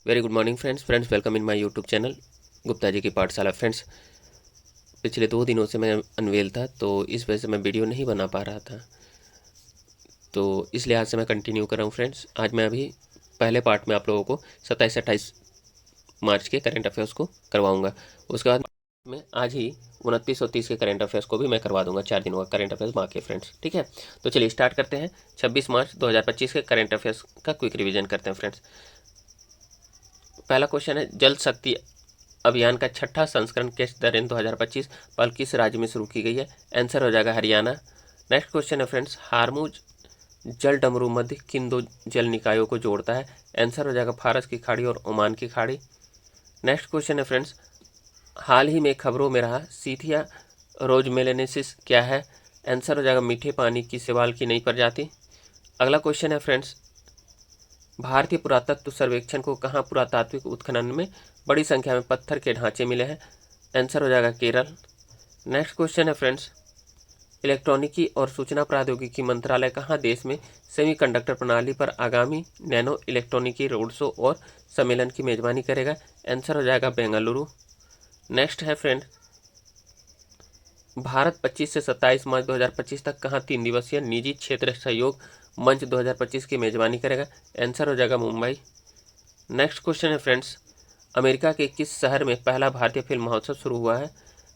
Very good morning friends welcome in my YouTube channel Gupta ji की पाठशाला। Friends, पिछले 2 दिनों से मैं अनवेल था, तो इस वजह से मैं वीडियो नहीं बना पा रहा था, तो इस लिहाज से मैं कंटिन्यू कर रहा हूँ। फ्रेंड्स, आज मैं अभी पहले पार्ट में आप लोगों को 27-28 मार्च के करेंट अफेयर्स को करवाऊँगा। उसके बाद मैं आज ही 29 और 30 के करेंट अफेयर्स को भी मैं करवा दूंगा। 4 दिनों का करेंट अफेयर्स बाकी है फ्रेंड्स, ठीक है। तो चलिए स्टार्ट करते हैं। 26 मार्च 2025 के करेंट अफेयर्स का क्विक रिविजन करते हैं फ्रेंड्स। पहला क्वेश्चन है, जल शक्ति अभियान का छठा संस्करण किस दिन 2025 पल किस राज्य में शुरू की गई है? आंसर हो जाएगा हरियाणा। नेक्स्ट क्वेश्चन है फ्रेंड्स, हारमुज जल डमरू मध्य किन दो जल निकायों को जोड़ता है? आंसर हो जाएगा फारस की खाड़ी और ओमान की खाड़ी। नेक्स्ट क्वेश्चन है फ्रेंड्स, हाल ही में खबरों में रहा सीथिया रोजमेलेनेसिस क्या है? आंसर हो जाएगा मीठे पानी की शैवाल की नई प्रजाति। अगला क्वेश्चन है फ्रेंड्स, भारतीय पुरातत्व सर्वेक्षण को कहाँ पुरातात्विक उत्खनन में बड़ी संख्या में पत्थर के ढांचे मिले हैं? आंसर हो जाएगा केरल। नेक्स्ट क्वेश्चन है फ्रेंड्स, इलेक्ट्रॉनिकी और सूचना प्रौद्योगिकी मंत्रालय कहाँ देश में सेमीकंडक्टर प्रणाली पर आगामी नैनो इलेक्ट्रॉनिकी रोड शो और सम्मेलन की मेजबानी करेगा? आंसर हो जाएगा बेंगलुरु। नेक्स्ट है फ्रेंड, भारत 25 से 27 मार्च 2025 तक कहाँ 3 दिवसीय निजी क्षेत्र सहयोग मंच 2025 की मेजबानी करेगा? आंसर हो जाएगा मुंबई। नेक्स्ट क्वेश्चन है फ्रेंड्स, अमेरिका के किस शहर में पहला भारतीय फिल्म महोत्सव शुरू हुआ है?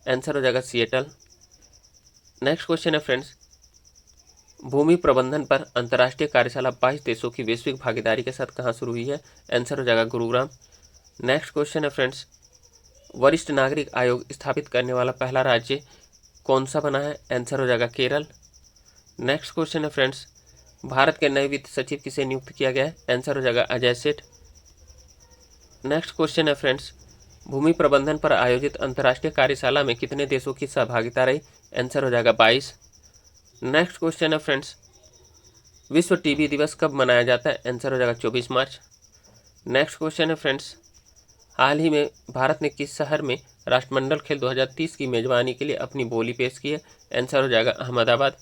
आंसर हो जाएगा सिएटल। नेक्स्ट क्वेश्चन है फ्रेंड्स, भूमि प्रबंधन पर अंतर्राष्ट्रीय कार्यशाला 22 देशों की वैश्विक भागीदारी के साथ कहाँ शुरू हुई है? आंसर हो जाएगा गुरुग्राम। नेक्स्ट क्वेश्चन है फ्रेंड्स, वरिष्ठ नागरिक आयोग स्थापित करने वाला पहला राज्य कौन सा बना है? आंसर हो जाएगा केरल। नेक्स्ट क्वेश्चन है फ्रेंड्स, भारत के नए वित्त सचिव किसे नियुक्त किया गया है? आंसर हो जाएगा अजय सेठ। नेक्स्ट क्वेश्चन है फ्रेंड्स, भूमि प्रबंधन पर आयोजित अंतर्राष्ट्रीय कार्यशाला में कितने देशों की सहभागिता रही? आंसर हो जाएगा 22। नेक्स्ट क्वेश्चन है फ्रेंड्स, विश्व टीबी दिवस कब मनाया जाता है? आंसर हो जाएगा 24 मार्च। नेक्स्ट क्वेश्चन है फ्रेंड्स, हाल ही में भारत ने किस शहर में राष्ट्रमंडल खेल 2030 की मेजबानी के लिए अपनी बोली पेश की है? आंसर हो जाएगा अहमदाबाद।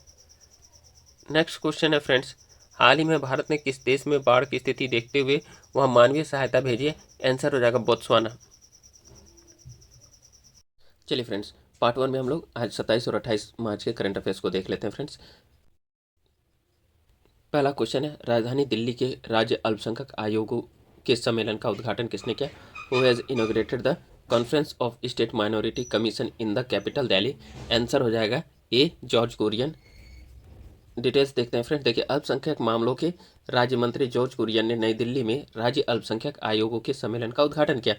नेक्स्ट क्वेश्चन है फ्रेंड्स, हाल ही में भारत ने किस देश में बाढ़ की स्थिति देखते हुए वहां मानवीय सहायता भेजी है? आंसर हो जाएगा बोत्सवाना। चलिए फ्रेंड्स, पार्ट 1 में हम लोग आज 27 और 28 मार्च के करंट अफेयर्स को देख लेते हैं फ्रेंड्स। पहला क्वेश्चन है, राजधानी दिल्ली के राज्य अल्पसंख्यक आयोगों के सम्मेलन का उद्घाटन किसने किया? Who has inaugurated the conference of state minority commission in the capital Delhi? Answer हो जाएगा ए जॉर्ज कुरियन। डिटेल्स देखते हैं फ्रेंड। देखिए, अल्पसंख्यक मामलों के राज्य मंत्री जॉर्ज कुरियन ने नई दिल्ली में राज्य अल्पसंख्यक आयोगों के सम्मेलन का उद्घाटन किया।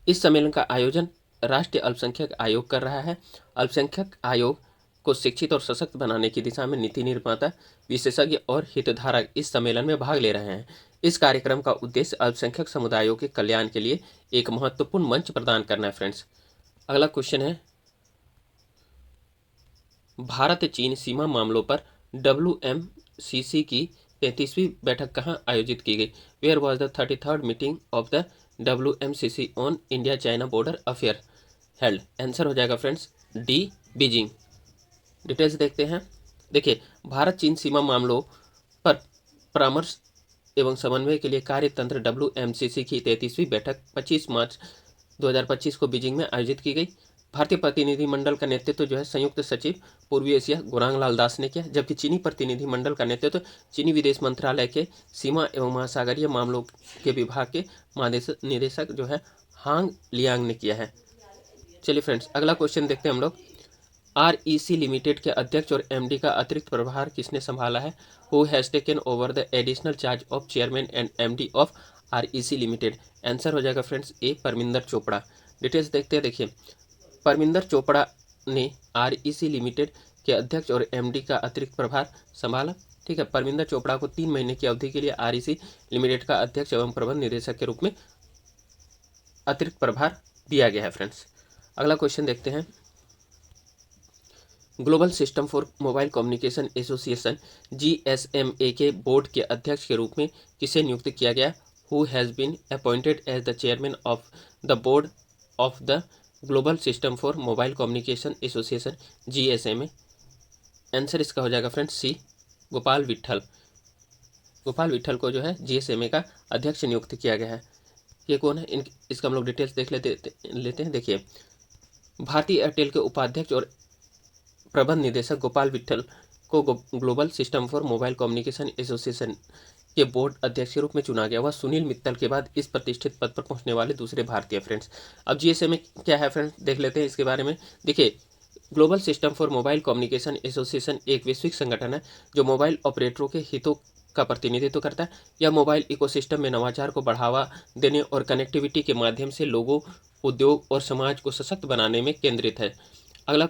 इस सम्मेलन का आयोजन राष्ट्रीय अल्पसंख्यक आयोग कर रहा है। अल्पसंख्यक आयोग को शिक्षित और सशक्त बनाने की दिशा में नीति निर्माता, विशेषज्ञ और हितधारक इस सम्मेलन में भाग ले रहे हैं। इस कार्यक्रम का उद्देश्य अल्पसंख्यक समुदायों के कल्याण के लिए एक महत्वपूर्ण मंच प्रदान करना है फ्रेंड्स। अगला क्वेश्चन है, भारत चीन सीमा मामलों पर WMCC की 33वीं बैठक कहाँ आयोजित की गई? Where was the 33rd meeting of the WMCC on India China border affair held? Answer हो जाएगा फ्रेंड्स डी बीजिंग। डिटेल्स देखते हैं। देखिए, भारत चीन सीमा मामलों पर परामर्श एवं समन्वय के लिए कार्यतंत्र WMCC की 33वीं बैठक 25 मार्च 2025 को बीजिंग में आयोजित की गई। भारतीय प्रतिनिधिमंडल का नेतृत्व जो है संयुक्त सचिव पूर्वी एशिया गुरांग लाल दास ने किया, जबकि चीनी प्रतिनिधिमंडल का नेतृत्व चीनी विदेश मंत्रालय के सीमा एवं महासागरीय मामलों के विभाग के महानिदेशक जो है हांग लियांग ने किया है। चलिए फ्रेंड्स, अगला क्वेश्चन देखते हैं हम लोग। REC लिमिटेड के अध्यक्ष और MD का अतिरिक्त प्रभार किसने संभाला है? Who has taken over the additional charge of chairman and MD of REC limited? Answer हो जाएगा फ्रेंड्स ए परमिंदर चोपड़ा। डिटेल्स देखते हैं। देखिए, परमिंदर चोपड़ा ने REC लिमिटेड के अध्यक्ष और MD का अतिरिक्त प्रभार संभाला। ठीक है, परमिंदर चोपड़ा को 3 महीने की अवधि के लिए REC लिमिटेड का अध्यक्ष एवं प्रबंध निदेशक के रूप में अतिरिक्त प्रभार दिया गया है फ्रेंड्स। अगला क्वेश्चन देखते हैं। Global system for mobile communication association GSMA के बोर्ड के अध्यक्ष के रूप में किसे नियुक्त किया गया? Who has been appointed as the chairman of the board of the global system for mobile communication association GSMA? Answer इसका हो जाएगा फ्रेंड्स सी गोपाल विट्ठल। गोपाल विट्ठल को जो है GSMA का अध्यक्ष नियुक्त किया गया है। ये कौन है, इसका हम लोग डिटेल्स देख लेते हैं। देखिए, भारतीय एयरटेल के उपाध्यक्ष और प्रबंध निदेशक गोपाल विट्ठल को global system for mobile communication association के बोर्ड अध्यक्ष के रूप में चुना गया। वह सुनील मित्तल के बाद इस प्रतिष्ठित पद पर पहुंचने वाले दूसरे भारतीय। फ्रेंड्स, अब जीएसएमए क्या है फ्रेंड्स, देख लेते हैं इसके बारे में। देखिए, global system for mobile communication association एक वैश्विक संगठन है जो मोबाइल ऑपरेटरों के हितों का प्रतिनिधित्व करता है। यह मोबाइल इकोसिस्टम में नवाचार को बढ़ावा देने और कनेक्टिविटी के माध्यम से लोगों, उद्योग और समाज को सशक्त बनाने में केंद्रित है। अगला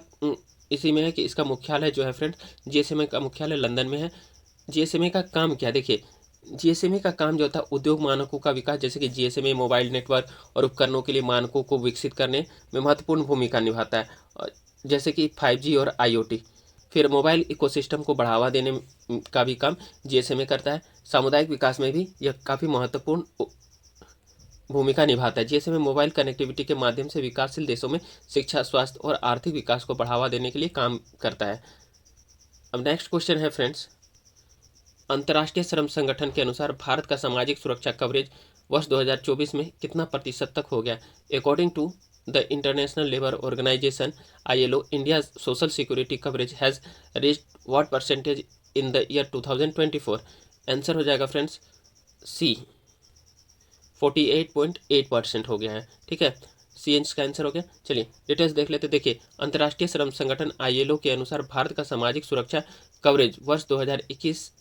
इसी में है कि इसका मुख्यालय जो है फ्रेंड्स, जीएसएमए का मुख्यालय लंदन में है। जीएसएमए का काम क्या, देखिए, जीएसएमए का काम जो था उद्योग मानकों का विकास, जैसे कि जीएसएमए मोबाइल नेटवर्क और उपकरणों के लिए मानकों को विकसित करने में महत्वपूर्ण भूमिका निभाता है, जैसे कि 5G और IoT। फिर मोबाइल इकोसिस्टम को बढ़ावा देने का भी काम जीएसएमए करता है। सामुदायिक विकास में भी यह काफ़ी महत्वपूर्ण भूमिका निभाता है। जीएसएमए मोबाइल कनेक्टिविटी के माध्यम से विकासशील देशों में शिक्षा, स्वास्थ्य और आर्थिक विकास को बढ़ावा देने के लिए काम करता है। अब नेक्स्ट क्वेश्चन है फ्रेंड्स, अंतर्राष्ट्रीय श्रम संगठन के अनुसार भारत का सामाजिक सुरक्षा कवरेज वर्ष 2024 में कितना प्रतिशत तक हो गया। According to the International Labour Organisation ILO, India social security coverage has reached what percentage in the year 2024। Answer हो जाएगा फ्रेंड्स सी, 48.8% हो गया है। ठीक है, सी इंच का आंसर हो गया। चलिए डिटेल्स देख लेते। देखिए, अंतर्राष्ट्रीय श्रम संगठन ILO के अनुसार भारत का सामाजिक सुरक्षा कवरेज वर्ष 2021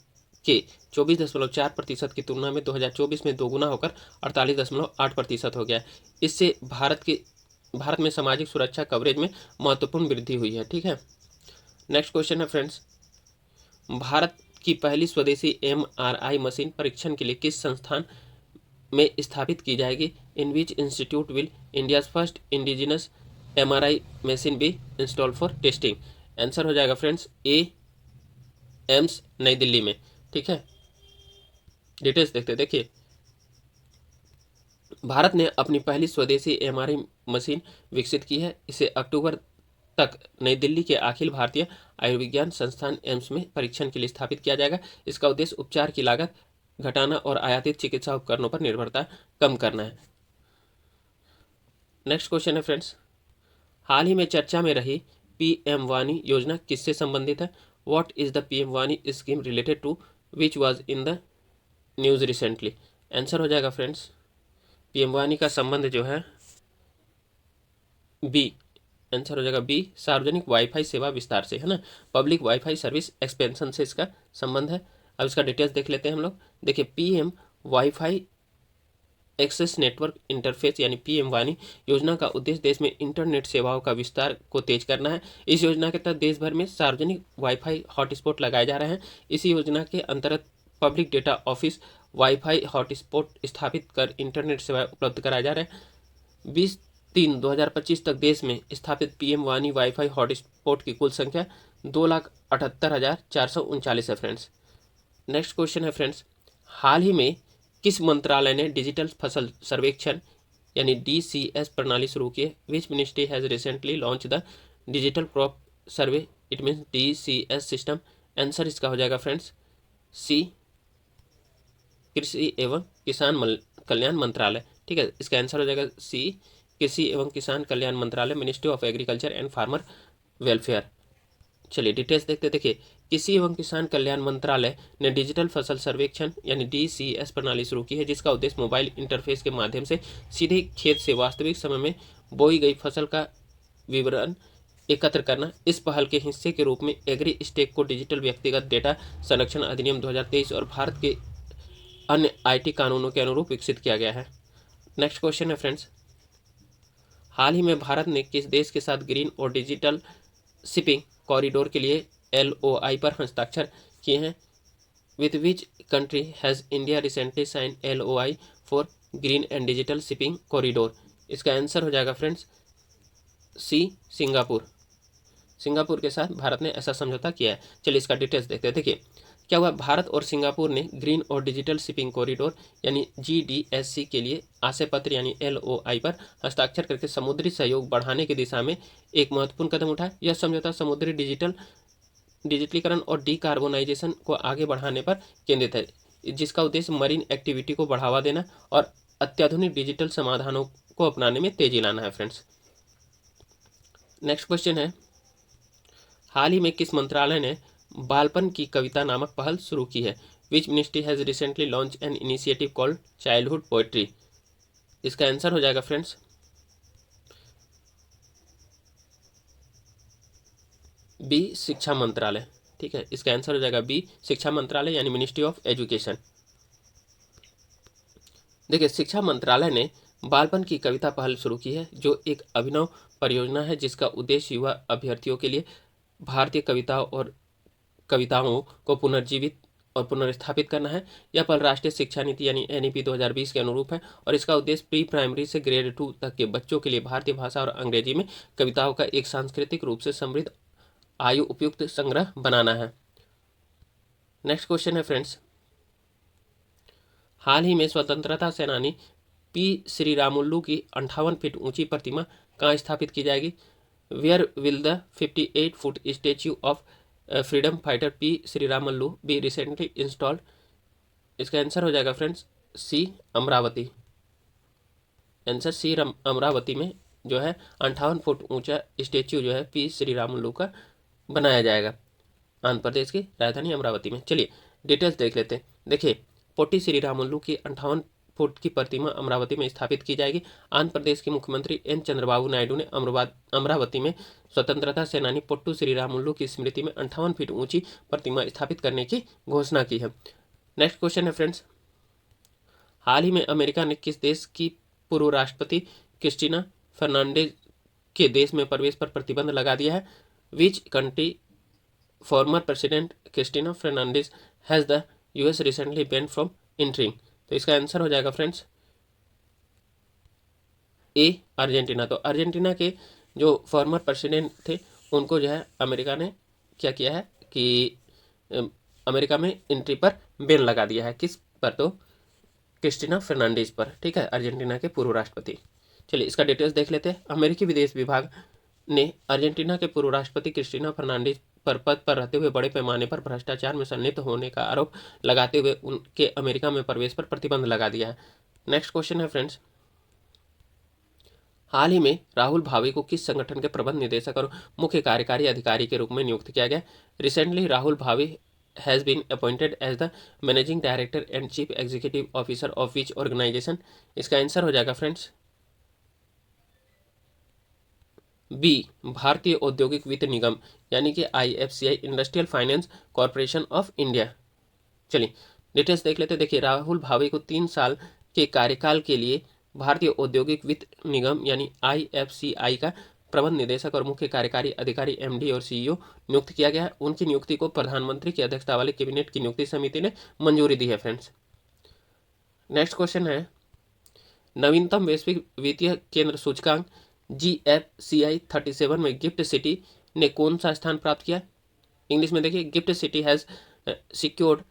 के 24.4% की तुलना में 2024 में दोगुना होकर 48.8% हो गया। इससे भारत में सामाजिक सुरक्षा कवरेज में महत्वपूर्ण वृद्धि हुई है। ठीक है, नेक्स्ट क्वेश्चन है फ्रेंड्स, भारत की पहली स्वदेशी MRI मशीन परीक्षण के लिए किस संस्थान में स्थापित की जाएगी। In which institute will India's first indigenous MRI machine be install for testing. Answer हो जाएगा फ्रेंड्स एम्स नई दिल्ली में। ठीक है, डिटेल्स देखते। देखिए, भारत ने अपनी पहली स्वदेशी MRI मशीन विकसित की है। इसे अक्टूबर तक नई दिल्ली के अखिल भारतीय आयुर्विज्ञान संस्थान एम्स में परीक्षण के लिए स्थापित किया जाएगा। इसका उद्देश्य उपचार की लागत घटाना और आयातित चिकित्सा उपकरणों पर निर्भरता कम करना है। नेक्स्ट क्वेश्चन है फ्रेंड्स, हाल ही में चर्चा में रही PM वानी योजना किससे संबंधित है। व्हाट इज द PM वानी scheme related to which was in the news recently. Answer हो जाएगा फ्रेंड्स PM वानी का संबंध जो है बी, आंसर हो जाएगा बी, सार्वजनिक वाईफाई सेवा विस्तार से, है ना, पब्लिक वाईफाई सर्विस एक्सपेंशन से इसका संबंध है। अब इसका डिटेल्स देख लेते हैं हम लोग। देखिए, PM WiFi access network interface यानी PM वानी योजना का उद्देश्य देश में इंटरनेट सेवाओं का विस्तार को तेज करना है। इस योजना के तहत देश भर में सार्वजनिक वाईफाई हॉटस्पॉट लगाए जा रहे हैं। इसी योजना के अंतर्गत public data office wifi hotspot स्थापित कर इंटरनेट सेवाएं उपलब्ध कराए जा रहे हैं। 20-3-2025 तक देश में स्थापित PM वानी वाईफाई हॉटस्पॉट की कुल संख्या 2,78,439 है फ्रेंड्स। नेक्स्ट क्वेश्चन है फ्रेंड्स, हाल ही में किस मंत्रालय ने डिजिटल फसल सर्वेक्षण यानी DCS प्रणाली शुरू की है। Which ministry has recently launch the digital crop survey, it means DCS system. Answer इसका हो जाएगा फ्रेंड्स सी, कृषि एवं किसान कल्याण मंत्रालय। ठीक है, इसका आंसर हो जाएगा सी, कृषि एवं किसान कल्याण मंत्रालय, ministry of agriculture and farmer welfare. चलिए डिटेल्स देखते। देखिए, कृषि एवं किसान कल्याण मंत्रालय ने डिजिटल फसल सर्वेक्षण यानी DCS प्रणाली शुरू की है, जिसका उद्देश्य मोबाइल इंटरफेस के माध्यम से सीधे खेत से वास्तविक समय में बोई गई फसल का विवरण एकत्र करना। इस पहल के हिस्से के रूप में एग्री स्टेक को डिजिटल व्यक्तिगत डेटा संरक्षण अधिनियम 2023 और भारत के अन्य IT कानूनों के अनुरूप विकसित किया गया है। नेक्स्ट क्वेश्चन है फ्रेंड्स, हाल ही में भारत ने किस देश के साथ ग्रीन और डिजिटल शिपिंग कॉरिडोर के लिए LOI पर हस्ताक्षर किए हैं। With which country has India recently sign LOI for green and digital shipping corridor. इसका आंसर हो जाएगा फ्रेंड्स सी, सिंगापुर। सिंगापुर के साथ भारत ने ऐसा समझौता किया है। चलिए इसका डिटेल्स देखते हैं। देखिए, क्या हुआ, भारत और सिंगापुर ने ग्रीन और डिजिटल शिपिंग कॉरिडोर यानी GDSC के लिए आशय पत्र यानी LOI पर हस्ताक्षर करके समुद्री सहयोग बढ़ाने की दिशा में एक महत्वपूर्ण कदम उठाया। यह समझौता समुद्री डिजिटलीकरण और डीकार्बोनाइजेशन को आगे बढ़ाने पर केंद्रित है, जिसका उद्देश्य मरीन एक्टिविटी को बढ़ावा देना और अत्याधुनिक डिजिटल समाधानों को अपनाने में तेजी लाना है फ्रेंड्स। नेक्स्ट क्वेश्चन है, हाल ही में किस मंत्रालय ने बालपन की कविता नामक पहल शुरू की है? Which ministry has recently launch an initiative called childhood poetry? इसका आंसर हो जाएगा फ्रेंड्स बी, शिक्षा मंत्रालय। ठीक है, इसका आंसर हो जाएगा बी, शिक्षा मंत्रालय यानी मिनिस्ट्री ऑफ एजुकेशन। देखिए, शिक्षा मंत्रालय ने बालपन की कविता पहल शुरू की है, जो एक अभिनव परियोजना है जिसका उद्देश्य युवा अभ्यर्थियों के लिए भारतीय कविताओं को पुनर्जीवित और पुनर्स्थापित करना है। यह पहल राष्ट्रीय शिक्षा नीति यानी NEP 2020 के अनुरूप है और इसका उद्देश्य प्री प्राइमरी से ग्रेड 2 तक के बच्चों के लिए भारतीय भाषा और अंग्रेजी में कविताओं का एक सांस्कृतिक रूप से समृद्ध आयु उपयुक्त संग्रह बनाना है। नेक्स्ट क्वेश्चन है फ्रेंड्स, हाल ही में स्वतंत्रता सेनानी P श्रीरामुलु की 58 फीट ऊंची प्रतिमा कहाँ स्थापित की जाएगी? Where will the 58 foot statue of freedom fighter P Sriramulu be recently installed? इसका आंसर हो जाएगा friends C, Amaravati. Answer C, Amaravati में जो है 58 फुट ऊंचा स्टेच्यू जो है P श्रीरामुलु का बनाया जाएगा, आंध्र प्रदेश की राजधानी अमरावती में। चलिए डिटेल्स देख लेते हैं। देखिए, पोटी श्रीरामुलु की 58 फुट की प्रतिमा अमरावती में स्थापित की जाएगी। आंध्र प्रदेश के मुख्यमंत्री एन चंद्रबाबू नायडू ने अमरावती में स्वतंत्रता सेनानी पोट्टू श्रीरामुलु की स्मृति में 58 फीट ऊंची प्रतिमा स्थापित करने की घोषणा की है। नेक्स्ट क्वेश्चन है फ्रेंड्स, हाल ही में अमेरिका ने किस देश की पूर्व राष्ट्रपति क्रिस्टीना फर्नांडिज के देश में प्रवेश पर प्रतिबंध लगा दिया है? Which country former president Cristina Fernandez has the US recently ban from entering? तो इसका आंसर हो जाएगा फ्रेंड्स ए, अर्जेंटीना। तो अर्जेंटीना के जो फॉर्मर प्रेसिडेंट थे उनको जो है अमेरिका ने क्या किया है कि अमेरिका में एंट्री पर बैन लगा दिया है। किस पर? तो क्रिस्टीना फर्नांडिज पर। ठीक है, अर्जेंटीना के पूर्व राष्ट्रपति। चलिए इसका डिटेल्स देख लेते हैं। अमेरिकी विदेश विभाग ने अर्जेंटीना के पूर्व राष्ट्रपति क्रिस्टीना फर्नांडिज पर पद पर रहते हुए बड़े पैमाने पर भ्रष्टाचार में संलिप्त होने का आरोप लगाते हुए उनके अमेरिका में प्रवेश पर प्रतिबंध लगा दिया है। नेक्स्ट क्वेश्चन है फ्रेंड्स, हाल ही में राहुल भावे को किस संगठन के प्रबंध निदेशक और मुख्य कार्यकारी अधिकारी के रूप में नियुक्त किया गया? Recently Rahul Bhave has been appointed as the managing director and chief executive officer of which organisation? इसका आंसर हो जाएगा फ्रेंड्स बी, भारतीय औद्योगिक वित्त निगम यानी कि IFCI, industrial finance corporation of India. चलिए डिटेल्स देख लेते हैं। देखिए, राहुल भावे को 3 साल के कार्यकाल के लिए भारतीय औद्योगिक वित्त निगम यानी IFCI का प्रबंध निदेशक और मुख्य कार्यकारी अधिकारी MD और CEO नियुक्त किया गया है। उनकी नियुक्ति को प्रधानमंत्री की अध्यक्षता वाले कैबिनेट की नियुक्ति समिति ने मंजूरी दी है फ्रेंड्स। नेक्स्ट क्वेश्चन है, नवीनतम वैश्विक वित्तीय केंद्र सूचकांक GFCI 37 में गिफ्ट सिटी ने कौन सा स्थान प्राप्त किया? इंग्लिश में देखिए, gift city has secured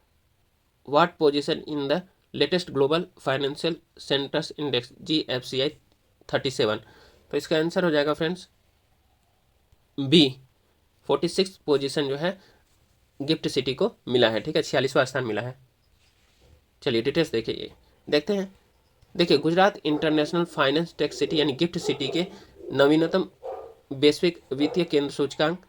what position in the latest global financial centres index GFCI 37? तो इसका आंसर हो जाएगा फ्रेंड्स बी, 46 पोजीशन जो है गिफ्ट सिटी को मिला है। ठीक है, 46वां स्थान मिला है। चलिए डिटेल्स देखते हैं। देखिए, Gujarat international finance tech city यानी गिफ्ट सिटी के नवीनतम वैश्विक वित्तीय केंद्र सूचकांक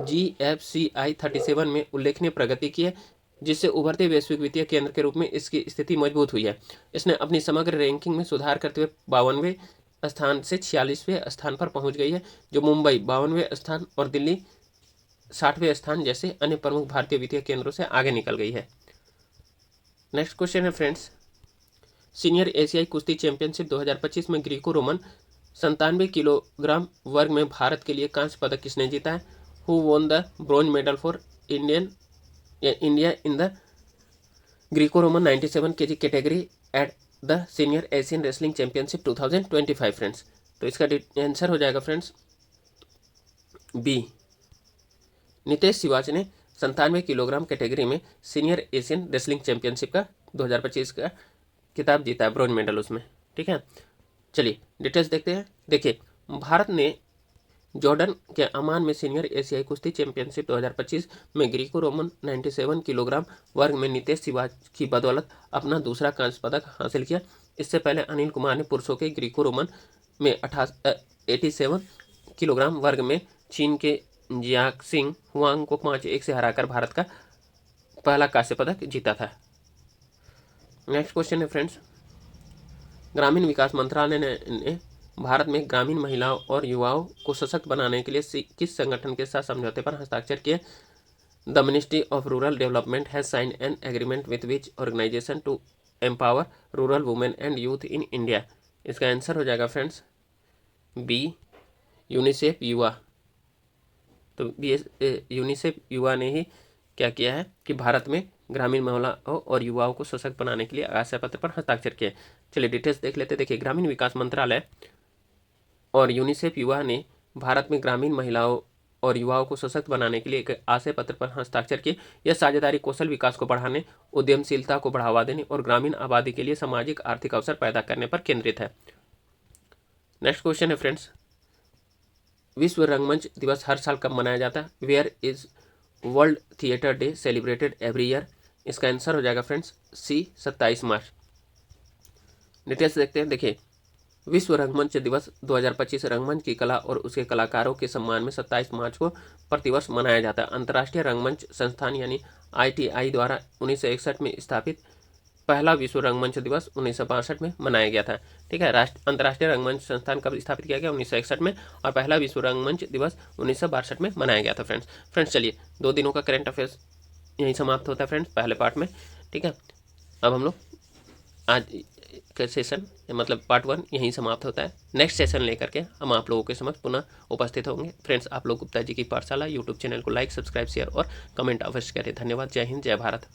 GFCI 37 में उल्लेखनीय प्रगति की है, जिससे उभरते वैश्विक वित्तीय केंद्र के रूप में इसकी स्थिति मजबूत हुई है। इसने अपनी समग्र रैंकिंग में सुधार करते हुए 52वें स्थान से 46वें स्थान पर पहुंच गई है, जो मुंबई 52वें स्थान और दिल्ली 60वें स्थान जैसे अन्य प्रमुख भारतीय वित्तीय केंद्रों से आगे निकल गई है। नेक्स्ट क्वेश्चन है फ्रेंड्स, सीनियर एशियाई कुश्ती चैंपियनशिप 2025 में ग्रीको रोमन 97 किलोग्राम वर्ग में भारत के लिए कांस्य पदक किसने जीता है? Who won the bronze medal for India in the Greco Roman 97 kg category at the senior Asian wrestling championship 2025 friends? तो इसका आंसर हो जाएगा फ्रेंड्स बी, नितेश सिवाच ने 97 किलोग्राम कैटेगरी में सीनियर एशियन रेसलिंग चैंपियनशिप का 2025 का खिताब जीता है, ब्रॉन्ज मेडल उसमें। ठीक है, चलिए डिटेल्स देखते हैं। देखिए, भारत ने जॉर्डन के अमान में सीनियर एशियाई कुश्ती चैंपियनशिप 2025 में ग्रीको रोमन 97 किलोग्राम वर्ग में नितेश सिवाच की बदौलत अपना दूसरा कांस्य पदक हासिल किया। इससे पहले अनिल कुमार ने पुरुषों के ग्रीको रोमन में 87 किलोग्राम वर्ग में चीन के जियाक्सिंग हुआंग को 5-1 से हराकर भारत का पहला कांस्य पदक जीता था। नेक्स्ट क्वेश्चन है फ्रेंड्स, ग्रामीण विकास मंत्रालय ने भारत में ग्रामीण महिलाओं और युवाओं को सशक्त बनाने के लिए किस संगठन के साथ समझौते पर हस्ताक्षर किए? The ministry of rural development has signed an agreement with which organisation to empower rural women and youth in India. इसका आंसर हो जाएगा फ्रेंड्स बी, यूनिसेफ युवा। तो यूनिसेफ युवा ने ही क्या किया है कि भारत में ग्रामीण महिलाओं और युवाओं को सशक्त बनाने के लिए आशय पत्र पर हस्ताक्षर किए। चलिए डिटेल्स देख लेते। देखिए, ग्रामीण विकास मंत्रालय और यूनिसेफ युवा ने भारत में ग्रामीण महिलाओं और युवाओं को सशक्त बनाने के लिए एक आशय पत्र पर हस्ताक्षर किए। यह साझेदारी कौशल विकास को बढ़ाने, उद्यमशीलता को बढ़ावा देने और ग्रामीण आबादी के लिए सामाजिक आर्थिक अवसर पैदा करने पर केंद्रित है। नेक्स्ट क्वेश्चन है फ्रेंड्स, विश्व रंगमंच दिवस हर साल कब मनाया जाता है? Where is world theatre day celebrated every year? इसका आंसर हो जाएगा फ्रेंड्स सी, 27 मार्च। डिटेल्स देखते हैं। देखिए, विश्व रंगमंच दिवस 2025 रंगमंच की कला और उसके कलाकारों के सम्मान में 27 मार्च को प्रतिवर्ष मनाया जाता है। अंतर्राष्ट्रीय रंगमंच संस्थान यानी ITI द्वारा 1961 में स्थापित पहला विश्व रंगमंच दिवस 1962 में मनाया गया था। ठीक है, अंतर्राष्ट्रीय रंगमंच संस्थान कब स्थापित किया गया? 1961 में, और पहला विश्व रंगमंच दिवस 1962 में मनाया गया था फ्रेंड्स चलिए, 2 दिनों का करंट अफेयर्स यहीं समाप्त होता है फ्रेंड्स पहले पार्ट में। ठीक है, अब हम लोग आज का सेशन मतलब पार्ट 1 यहीं समाप्त होता है। नेक्स्ट सेशन लेकर के हम आप लोगों के समक्ष पुनः उपस्थित होंगे। फ्रेंड्स, आप लोग गुप्ता जी की पाठशाला यूट्यूब चैनल को लाइक, सब्सक्राइब, शेयर और कमेंट अवश्य करें। धन्यवाद। जय हिंद, जय भारत।